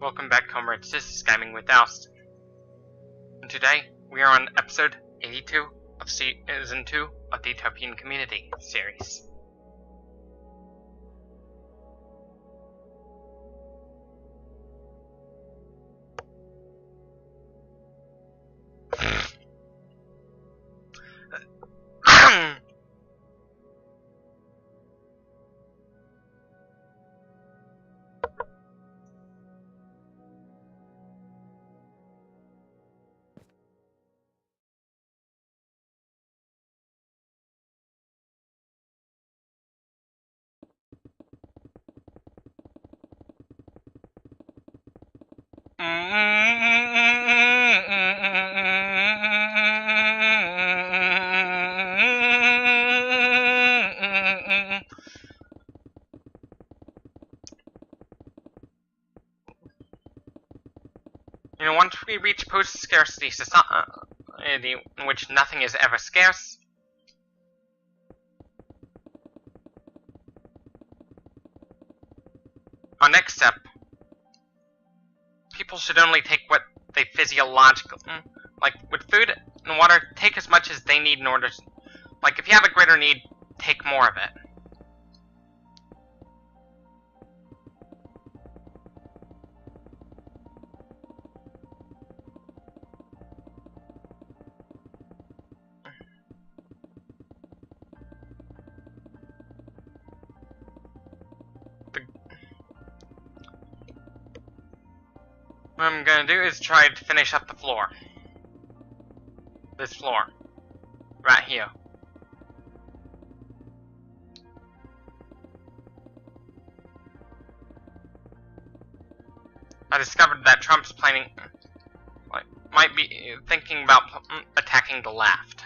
Welcome back, comrades. This is Gaming with Austin. And today, we are on episode 82 of Season 2 of the Utopian Community series. You know, once we reach post-scarcity society in which nothing is ever scarce, our next step, people should only take what they physiologically, like with food and water, take as much as they need in order to, like if you have a greater need, take more of it. What I'm gonna do is try to finish up the floor. This floor. Right here. I discovered that Trump's planning, might be thinking about attacking the left.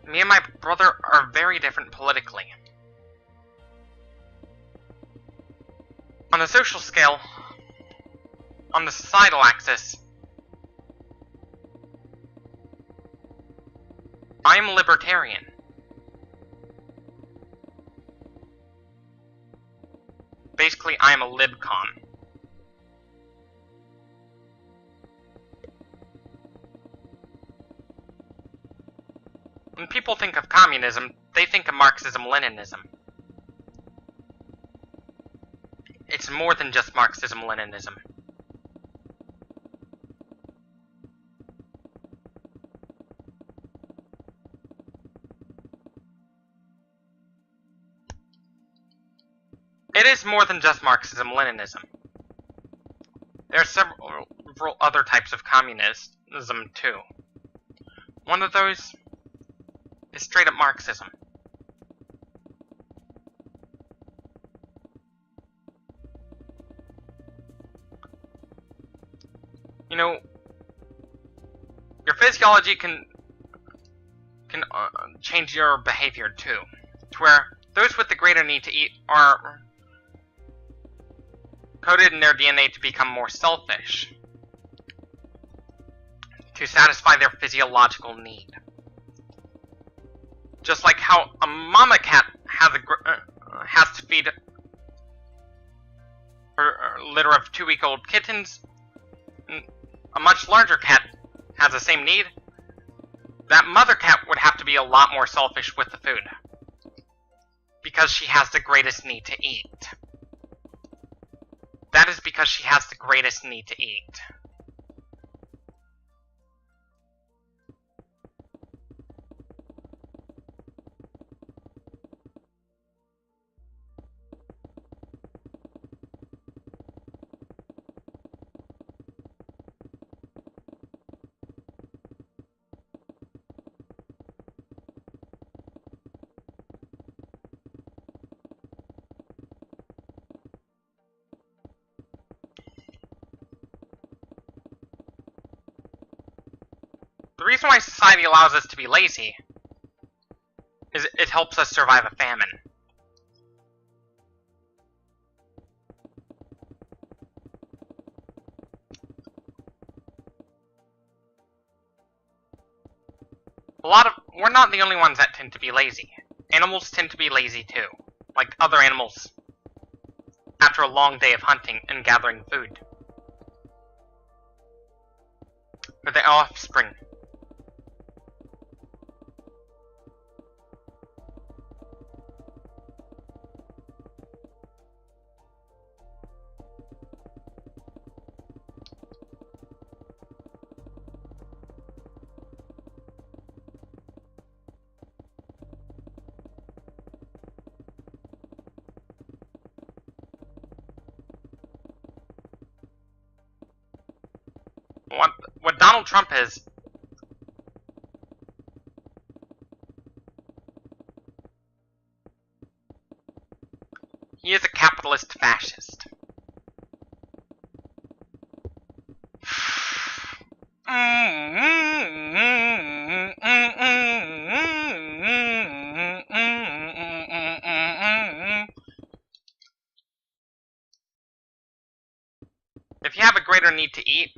Me and my brother are very different politically. On the social scale, on the societal axis, I am a libertarian. Basically, I am a libcon. When people think of communism, they think of Marxism-Leninism. It's more than just Marxism-Leninism. It is more than just Marxism-Leninism. There are several other types of communism, too. One of those is straight up Marxism. You know, your physiology can change your behavior too, to where those with the greater need to eat are coded in their DNA to become more selfish, to satisfy their physiological need. Just like how a mama cat has to feed her litter of 2-week-old kittens, a much larger cat has the same need, that mother cat would have to be a lot more selfish with the food. Because she has the greatest need to eat. That is because she has the greatest need to eat. The reason why society allows us to be lazy is it helps us survive a famine. We're not the only ones that tend to be lazy. Animals tend to be lazy too, like other animals after a long day of hunting and gathering food. For their offspring. What Donald Trump is... He is a capitalist fascist. If you have a greater need to eat,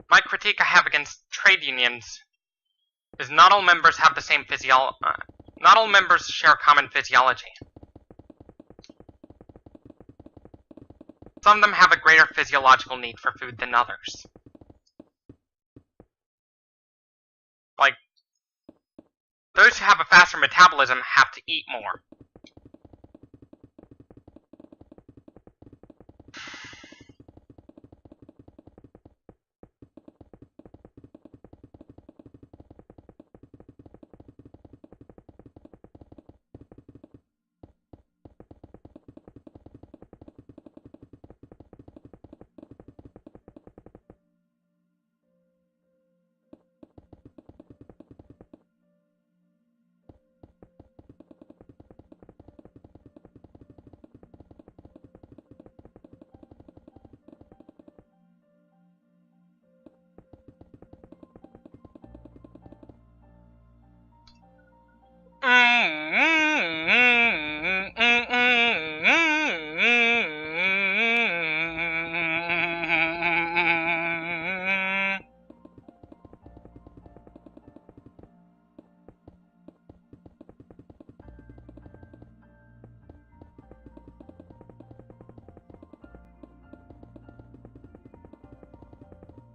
my critique I have against trade unions is not all members have the same not all members share common physiology. Some of them have a greater physiological need for food than others. Like, those who have a faster metabolism have to eat more.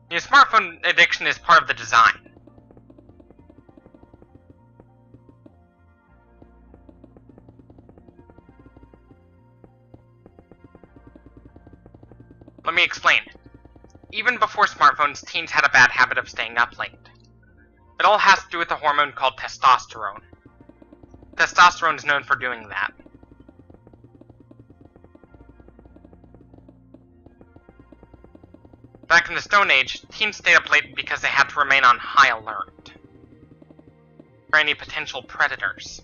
Your smartphone addiction is part of the design. Let me explain. Even before smartphones, teens had a bad habit of staying up late. It all has to do with a hormone called testosterone. Testosterone is known for doing that. Back in the Stone Age, teens stayed up late because they had to remain on high alert for any potential predators.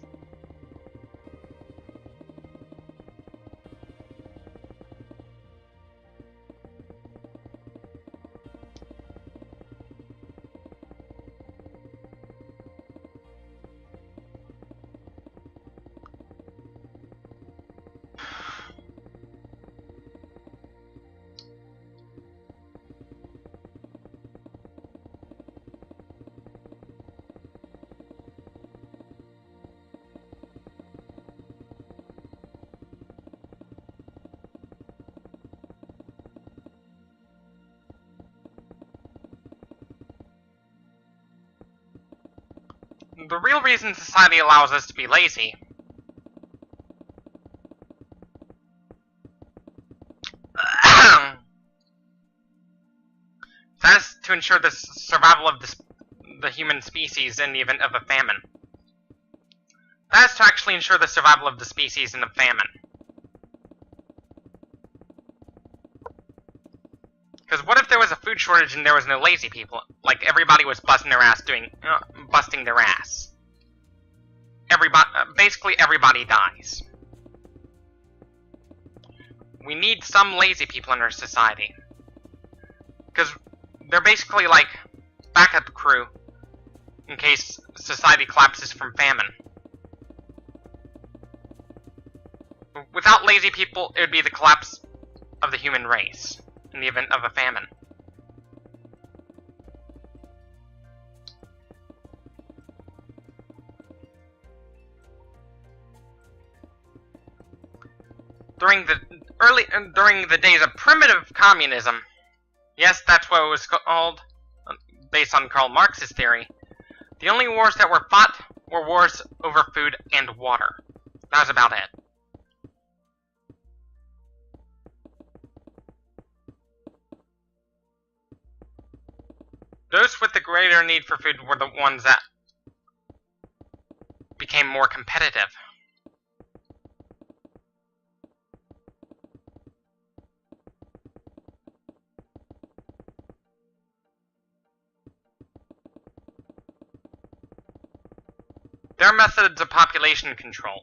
The real reason society allows us to be lazy that is to ensure the survival of the human species in the event of a famine. That is to actually ensure the survival of the species in a famine. Because what if there was a food shortage and there was no lazy people? Like, everybody was busting their ass basically everybody dies. We need some lazy people in our society. Because they're basically like backup crew in case society collapses from famine. Without lazy people, it would be the collapse of the human race in the event of a famine. During the days of primitive communism, yes, that's what it was called, based on Karl Marx's theory, the only wars that were fought were wars over food and water. That was about it. Those with the greater need for food were the ones that became more competitive. There are methods of population control.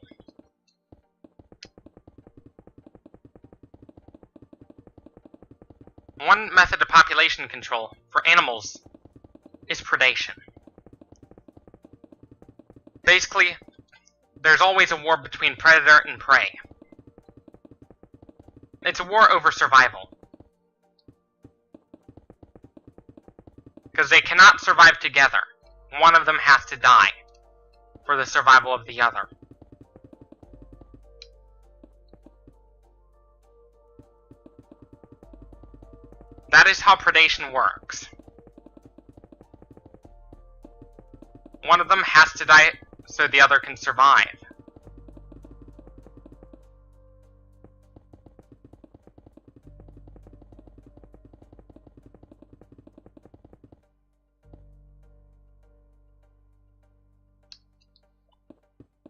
One method of population control for animals is predation. Basically, there's always a war between predator and prey. It's a war over survival. Because they cannot survive together. One of them has to die for the survival of the other. That is how predation works. One of them has to die so the other can survive.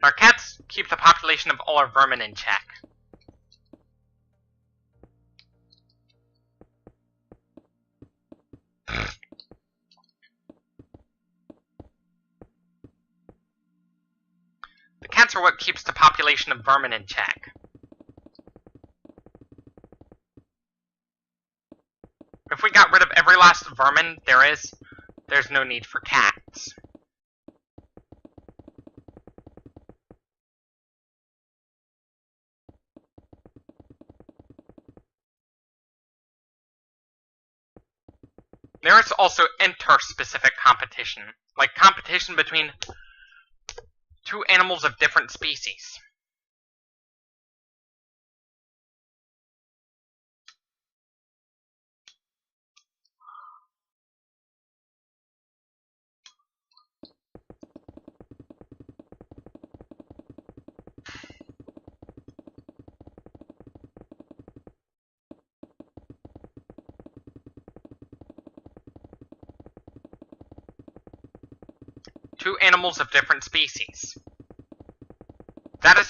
Our cats keep the population of all our vermin in check. The cats are what keeps the population of vermin in check. If we got rid of every last vermin there's no need for cats. There is also interspecific competition, like competition between two animals of different species. Two animals of different species. That is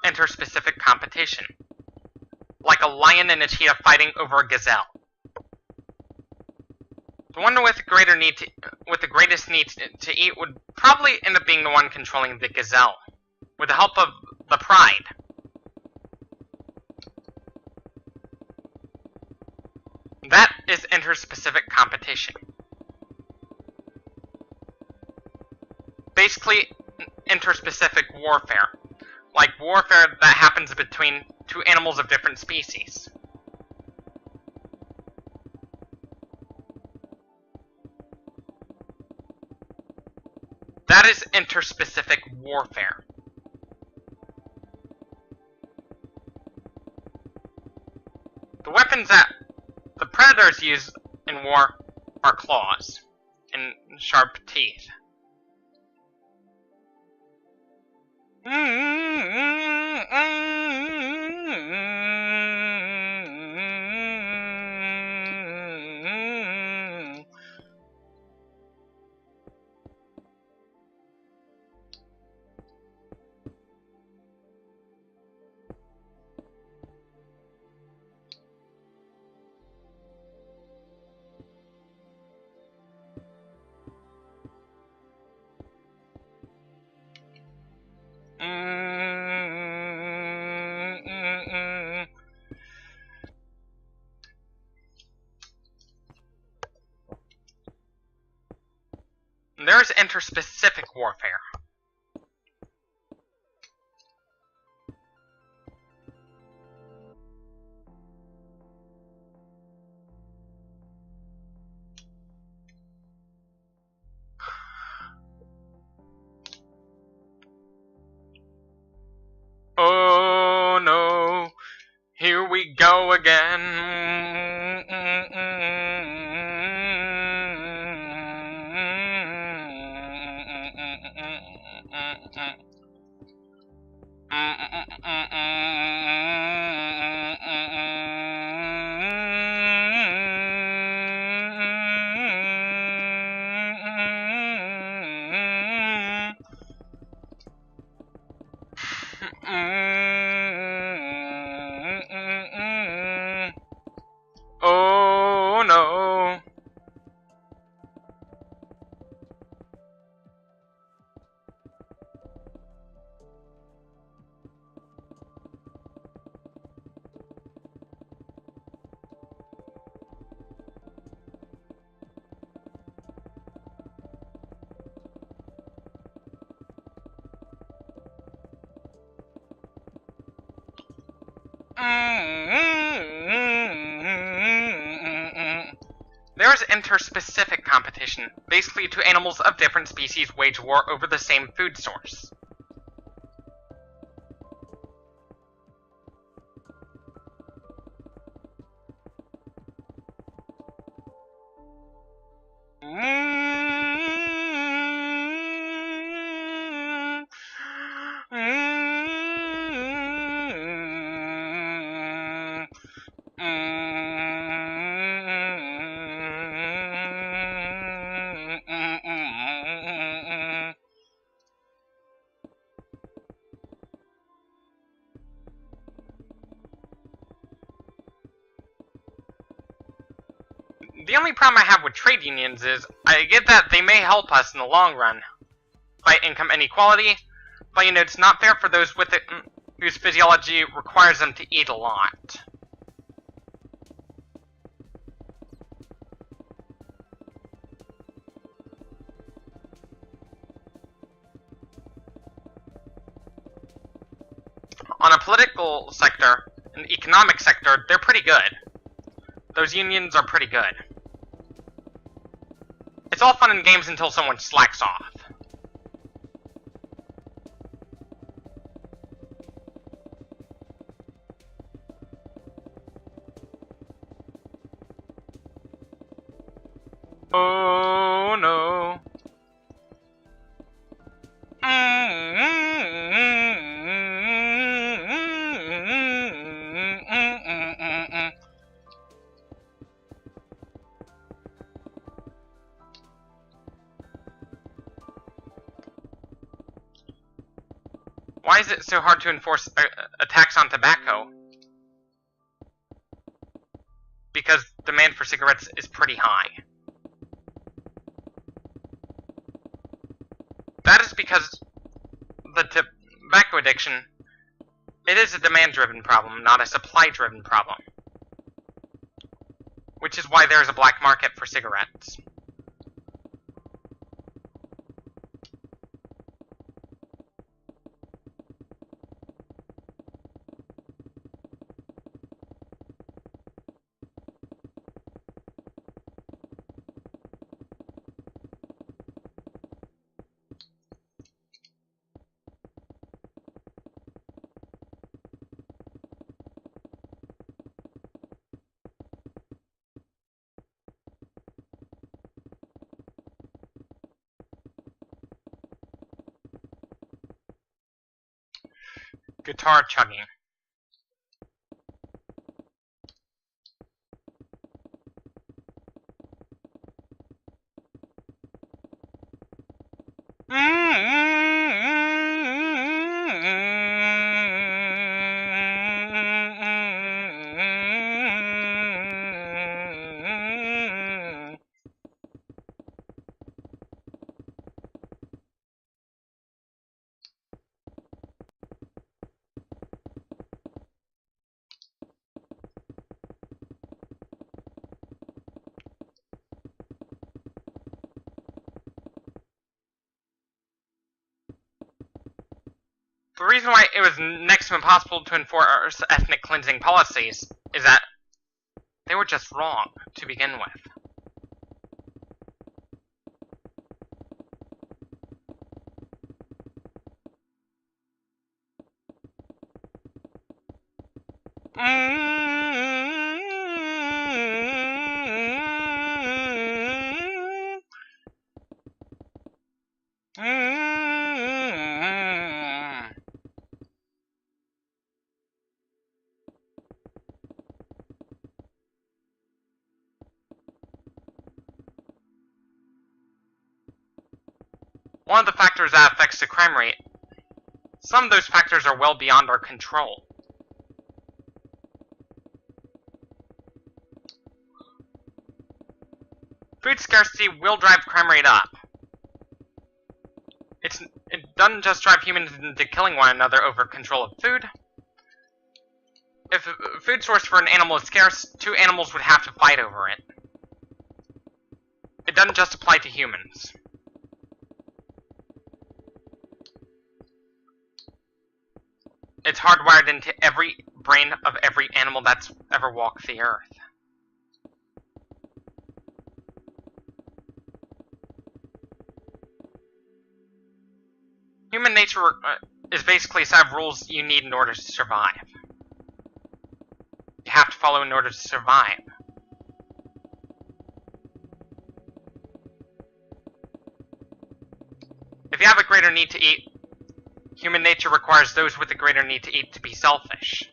interspecific competition. Like a lion and a cheetah fighting over a gazelle. The one with the greatest need to eat would probably end up being the one controlling the gazelle, with the help of the pride. That is interspecific competition. Basically, interspecific warfare. Like warfare that happens between two animals of different species. That is interspecific warfare. The weapons that the predators use in war are claws and sharp teeth. There's interspecific warfare. Oh no, here we go again. Oh no. There is interspecific competition. Basically, two animals of different species wage war over the same food source. The only problem I have with trade unions is, I get that they may help us in the long run, fight income inequality, but it's not fair for those with it whose physiology requires them to eat a lot. On a political sector, an economic sector, they're pretty good. Those unions are pretty good. It's all fun and games until someone slacks off. Oh no. Why is it so hard to enforce a tax on tobacco? Because demand for cigarettes is pretty high. That is because the tobacco addiction, it is a demand-driven problem, not a supply-driven problem. Which is why there is a black market for cigarettes. Guitar chugging. The reason why it was next to impossible to enforce ethnic cleansing policies is that they were just wrong to begin with. One of the factors that affects the crime rate, some of those factors are well beyond our control. Food scarcity will drive crime rate up. It doesn't just drive humans into killing one another over control of food. If a food source for an animal is scarce, two animals would have to fight over it. It doesn't just apply to humans. It's hardwired into every brain of every animal that's ever walked the earth. Human nature is basically a set of rules you need in order to survive. You have to follow in order to survive. If you have a greater need to eat, human nature requires those with a greater need to eat to be selfish.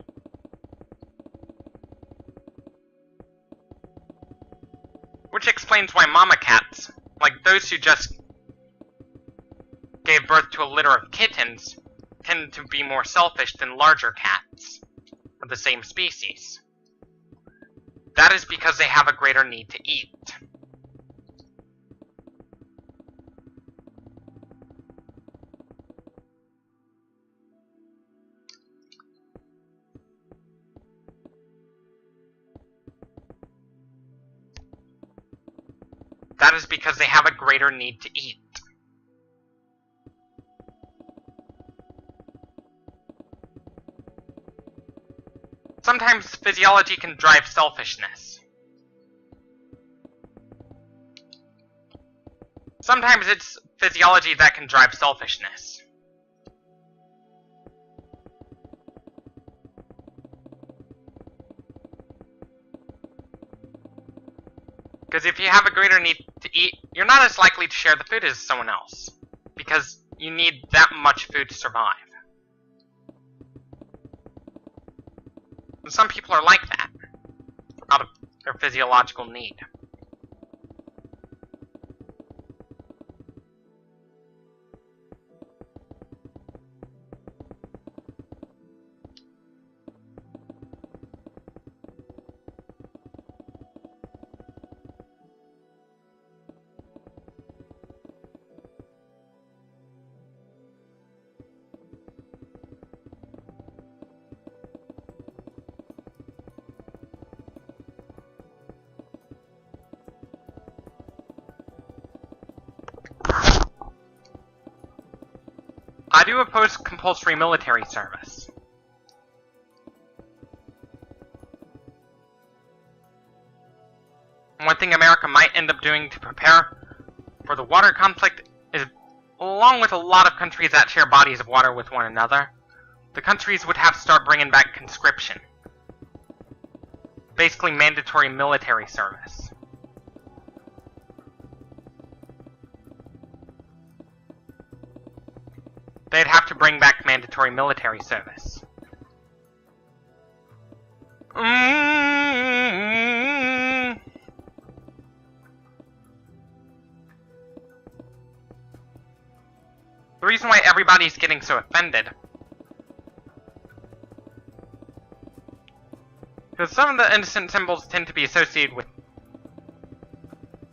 Which explains why mama cats, like those who just gave birth to a litter of kittens, tend to be more selfish than larger cats of the same species. That is because they have a greater need to eat. That is because they have a greater need to eat. Sometimes physiology can drive selfishness. Sometimes it's physiology that can drive selfishness. Because if you have a greater need to eat, you're not as likely to share the food as someone else. Because you need that much food to survive. And some people are like that, out of their physiological need. I do oppose compulsory military service. One thing America might end up doing to prepare for the water conflict is, along with a lot of countries that share bodies of water with one another, the countries would have to start bringing back conscription. Basically mandatory military service. They'd have to bring back mandatory military service. The reason why everybody's getting so offended, because some of the innocent symbols tend to be associated with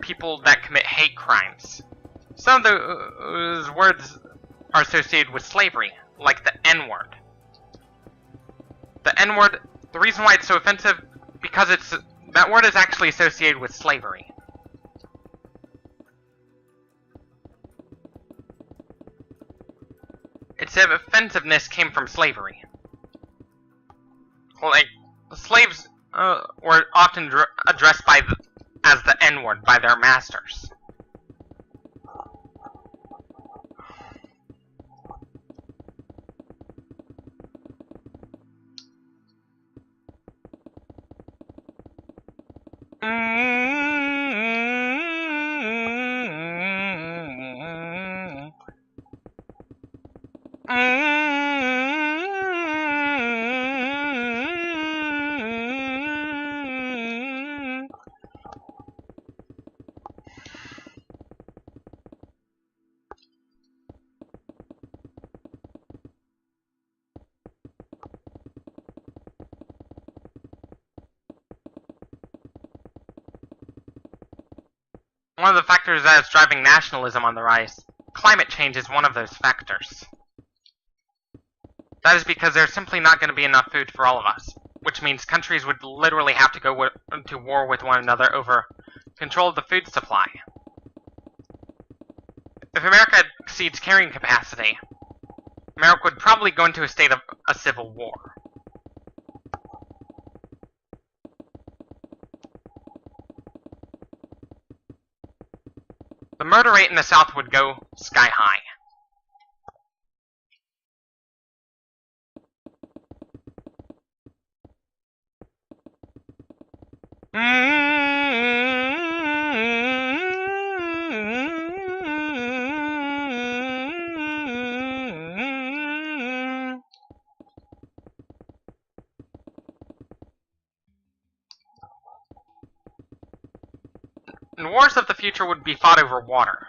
people that commit hate crimes. Some of those words are associated with slavery, like the N-word. The N-word, the reason why it's so offensive, because that word is actually associated with slavery. its offensiveness came from slavery. Like, slaves were often addressed as the N-word by their masters. One of the factors that is driving nationalism on the rise, climate change, is one of those factors. That is because there's simply not going to be enough food for all of us, which means countries would literally have to go to war with one another over control of the food supply. If America exceeds carrying capacity, America would probably go into a state of a civil war. The murder rate in the South would go sky high. And wars of the future would be fought over water.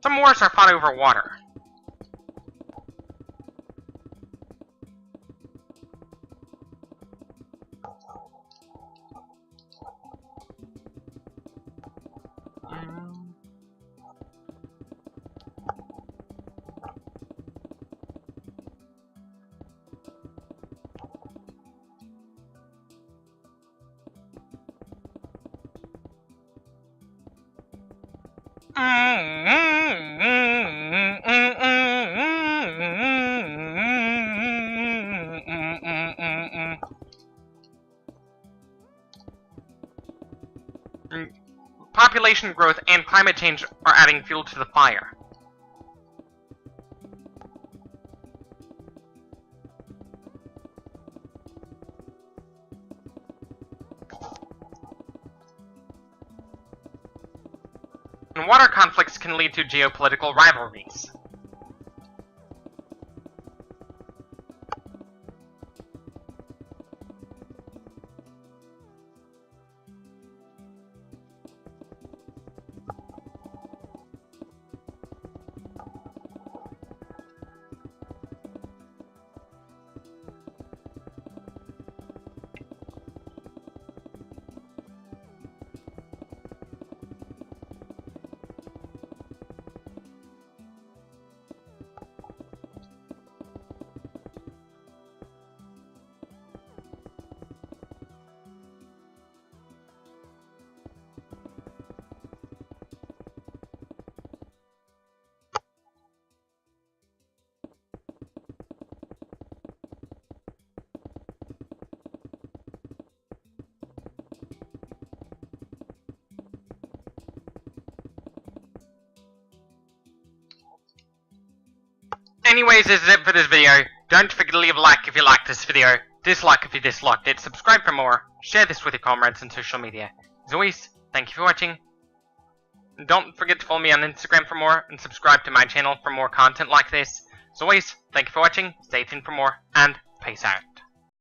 Some wars are fought over water. Population growth and climate change are adding fuel to the fire. And water conflicts can lead to geopolitical rivalries. Anyways, this is it for this video. Don't forget to leave a like if you liked this video, dislike if you disliked it, subscribe for more, share this with your comrades on social media. As always, thank you for watching. And don't forget to follow me on Instagram for more, and subscribe to my channel for more content like this. As always, thank you for watching, stay tuned for more, and peace out.